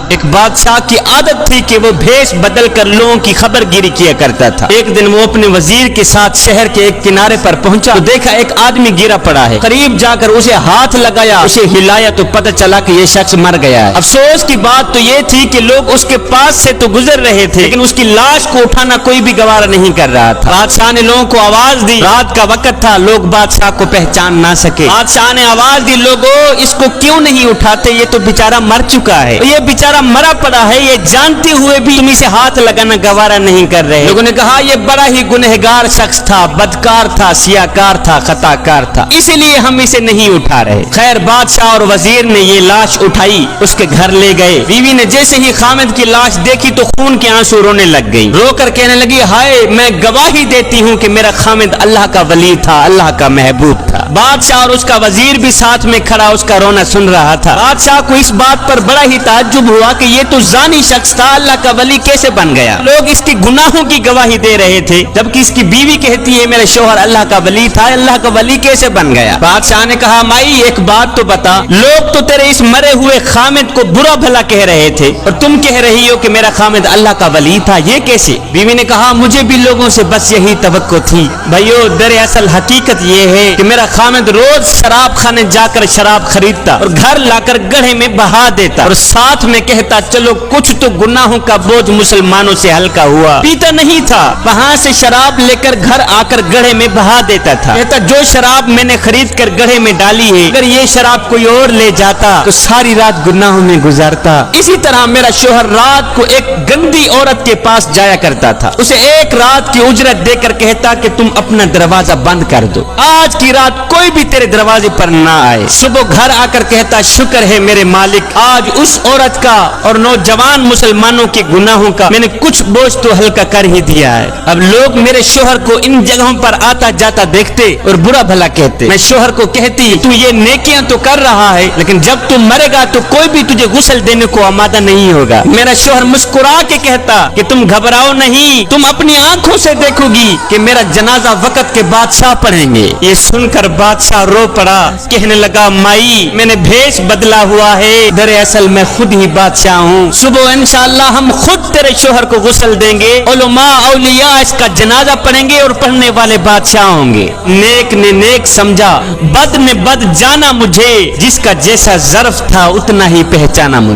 ایک بادشاہ کی عادت تھی کہ وہ بھیس بدل کر لوگوں کی خبر گیری کیا کرتا تھا۔ ایک دن وہ اپنے وزیر کے ساتھ شہر کے ایک کنارے پر پہنچا تو دیکھا ایک آدمی گرا پڑا ہے۔ قریب جا کر اسے ہاتھ لگایا، اسے ہلایا تو پتہ چلا کہ یہ شخص مر گیا ہے۔ افسوس کی بات تو یہ تھی کہ لوگ اس کے پاس سے تو گزر رہے تھے لیکن اس کی لاش کو اٹھانا کوئی بھی گوارا نہیں کر رہا تھا۔ بادشاہ نے لوگوں کو آواز دی، رات کا وقت تھا، لوگ بادشاہ کو پہچان نہ سکے۔ بادشاہ نے آواز دی، لوگوں اس کو کیوں نہیں اٹھاتے، یہ تو بیچارہ مر چکا ہے، یہ بیچارہ مرا پڑا ہے، یہ جانتے ہوئے بھی تم اسے ہاتھ لگانا گوارا نہیں کر رہے۔ لوگوں نے کہا یہ بڑا ہی گنہگار شخص تھا، بدکار تھا، سیاکار تھا، خطاکار تھا، اسی لیے ہم اسے نہیں اٹھا رہے۔ خیر بادشاہ اور وزیر نے یہ لاش اٹھائی، اس کے گھر لے گئے۔ بیوی نے جیسے ہی خامد کی لاش دیکھی تو خون کے آنسو رونے لگ گئی، رو کر کہنے لگی، ہائے میں گواہی دیتی ہوں کہ میرا خامد اللہ کا ولی تھا، اللہ کا محبوب تھا۔ بادشاہ اور اس کا وزیر بھی ساتھ میں کھڑا اس کا رونا سن رہا تھا۔ بادشاہ کو اس بات پر بڑا ہی تعجب ہوا کہ یہ تو زانی شخص تھا، اللہ کا ولی کیسے بن گیا؟ لوگ اس کے گناہوں کی گواہی دے رہے تھے جبکہ اس کی بیوی کہتی ہے میرے شوہر اللہ کا ولی تھا، اللہ کا ولی کیسے بن گیا؟ بادشاہ نے کہا مائی ایک بات تو بتا، لوگ تو تیرے اس مرے ہوئے خامد کو برا بھلا کہہ رہے تھے اور تم کہہ رہی ہو کہ میرا خامد اللہ کا ولی تھا، یہ کیسے؟ بیوی نے کہا مجھے بھی لوگوں سے بس یہی توقع تھی بھائیو، دراصل حقیقت یہ ہے کہ میرا خامد روز شراب خانے جا کر شراب خریدتا اور گھر لا کر گڑھے میں بہا دیتا اور ساتھ میں کہتا چلو کچھ تو گناہوں کا بوجھ مسلمانوں سے ہلکا ہوا۔ پیتا نہیں تھا، وہاں سے شراب لے کر گھر آ کر گڑھے میں بہا دیتا تھا، کہتا جو شراب میں نے خرید کر گڑھے میں ڈالی ہے اگر یہ شراب کوئی اور لے جاتا تو ساری رات گناہوں میں گزارتا۔ اسی طرح میرا شوہر رات کو ایک گندی عورت کے پاس جایا کرتا تھا، اسے ایک رات کی اجرت دے کر کہتا کہ تم اپنا دروازہ بند کر دو، آج کی رات کوئی بھی تیرے دروازے پر نہ آئے۔ صبح گھر آ کر کہتا شکر ہے میرے مالک، آج اس عورت کا اور نوجوان مسلمانوں کے گناہوں کا میں نے کچھ بوجھ تو ہلکا کر ہی دیا ہے۔ اب لوگ میرے شوہر کو ان جگہوں پر آتا جاتا دیکھتے اور برا بھلا کہتے، میں شوہر کو کہتی تو یہ نیکیاں تو کر رہا ہے لیکن جب تم مرے گا تو کوئی بھی تجھے غسل دینے کو آمادہ نہیں ہوگا۔ میرا شوہر مسکرا کے کہتا کہ تم گھبراؤ نہیں، تم اپنی آنکھوں سے دیکھو گی کہ میرا جنازہ وقت کے بادشاہ پڑھیں گے۔ یہ سن کر بادشاہ رو پڑا، کہنے لگا مائی میں نے بھیس بدلا ہوا ہے، دراصل میں خود ہی بادشاہ ہوں، صبح انشاءاللہ ہم خود تیرے شوہر کو غسل دیں گے، علماء اولیاء اس کا جنازہ پڑھیں گے اور پڑھنے والے بادشاہ ہوں گے۔ نیک نے نیک سمجھا، بد نے بد جانا مجھے، جس کا جیسا ظرف تھا اتنا ہی پہچانا مجھے۔